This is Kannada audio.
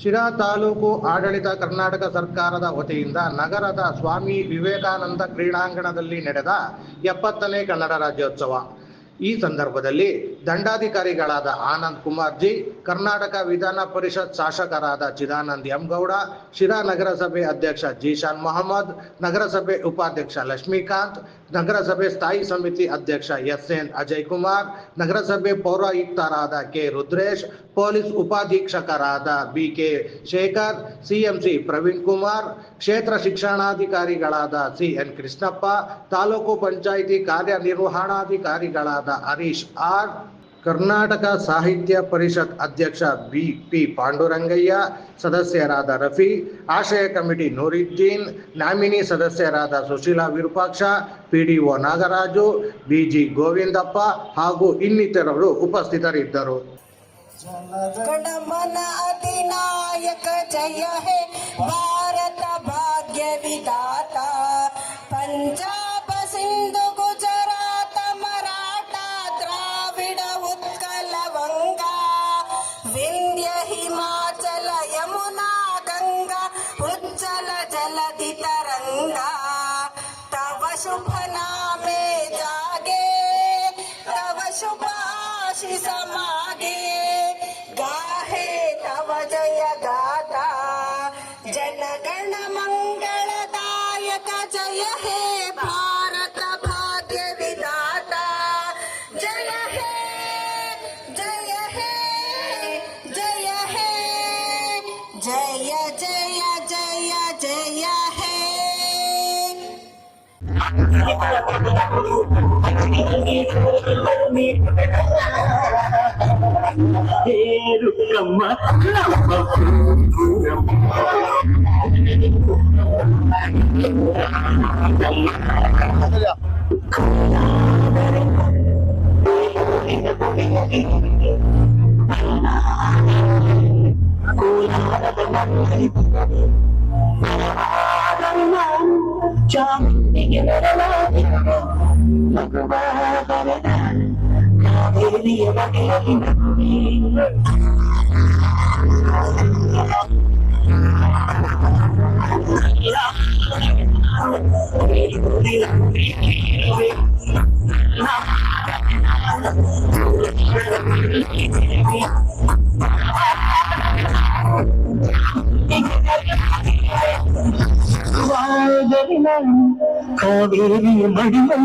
ಶಿರಾ ತಾಲೂಕು ಆಡಳಿತ ಕರ್ನಾಟಕ ಸರ್ಕಾರದ ವತಿಯಿಂದ ನಗರದ ಸ್ವಾಮಿ ವಿವೇಕಾನಂದ ಕ್ರೀಡಾಂಗಣದಲ್ಲಿ ನಡೆದ 70ನೇ ಕನ್ನಡ ರಾಜ್ಯೋತ್ಸವ. ಈ ಸಂದರ್ಭದಲ್ಲಿ ದಂಡಾಧಿಕಾರಿಗಳಾದ ಆನಂದ್ ಕುಮಾರ್ ಜಿ, ಕರ್ನಾಟಕ ವಿಧಾನ ಪರಿಷತ್ ಶಾಸಕರಾದ ಚಿದಾನಂದ್ ಎಂ ಗೌಡ, ಶಿರಾ ನಗರಸಭೆ ಅಧ್ಯಕ್ಷ ಜೀಶಾನ್ ಮೊಹಮ್ಮದ್, ನಗರಸಭೆ ಉಪಾಧ್ಯಕ್ಷ ಲಕ್ಷ್ಮೀಕಾಂತ್, ನಗರಸಭೆ ಸ್ಥಾಯಿ ಸಮಿತಿ ಅಧ್ಯಕ್ಷ ಎಸ್.ಎನ್. ಅಜಯ್ ಕುಮಾರ್, ನಗರಸಭೆ ಪೌರಾಯುಕ್ತರಾದ ಕೆ. ರುದ್ರೇಶ್, ಪೊಲೀಸ್ ಉಪಾಧೀಕ್ಷಕರಾದ ಬಿ.ಕೆ. ಶೇಖರ್, ಸಿಎಂಸಿ ಪ್ರವೀಣ್ ಕುಮಾರ್, ಕ್ಷೇತ್ರ ಶಿಕ್ಷಣಾಧಿಕಾರಿಗಳಾದ ಸಿ.ಎನ್. ಕೃಷ್ಣಪ್ಪ, ತಾಲೂಕು ಪಂಚಾಯಿತಿ ಕಾರ್ಯನಿರ್ವಹಣಾಧಿಕಾರಿಗಳಾದ ಹರೀಶ್ ಆರ್, ಕರ್ನಾಟಕ ಸಾಹಿತ್ಯ ಪರಿಷತ್ ಅಧ್ಯಕ್ಷ ಬಿ.ಪಿ. ಪಾಂಡುರಂಗಯ್ಯ, ಸದಸ್ಯರಾದ ರಫಿ, ಆಶಯ ಕಮಿಟಿ ನೂರುದ್ದೀನ್, ನಾಮಿನಿ ಸದಸ್ಯರಾದ ಸುಶೀಲಾ ವಿರೂಪಾಕ್ಷ, ಪಿಡಿಒ ನಾಗರಾಜು, ಬಿಜಿ ಗೋವಿಂದಪ್ಪ ಹಾಗೂ ಇನ್ನಿತರರು ಉಪಸ್ಥಿತರಿದ್ದರು. ಗಣಮನ ಅಧಿನಾಯಕ ಜಯ ಹೇ ಭಾರತ ಭಾಗ್ಯ ವಿಧಾತ, ಪಂಜಾಬ ಸಿಂಧು ಗುಜರಾತ ಮರಾಠ ದ್ರಾವಿಡ ಉತ್ಕಲ ವಂಗ, ವಿಂಧ್ಯ ಹಿಮಾಚಲ ಯಮುನಾ ಗಂಗಾ ಉಜ್ಜಲ ಜಲಧಿ ತರಂಗ, ತವ ಶುಭ ನಾಮೆ ಜಾಗೆ ತವ ಶುಭ ಆಶೀಷ ಮಾಗೆ, गाहे तव जय गाथा, जनगण मंगलदायक जय हे भारत भाग्य विधाता, जय हे जय हे जय हे जय जय जय जय हे. रुकम्मा ಕಾವೇರಿ ಮಡಿಮೈ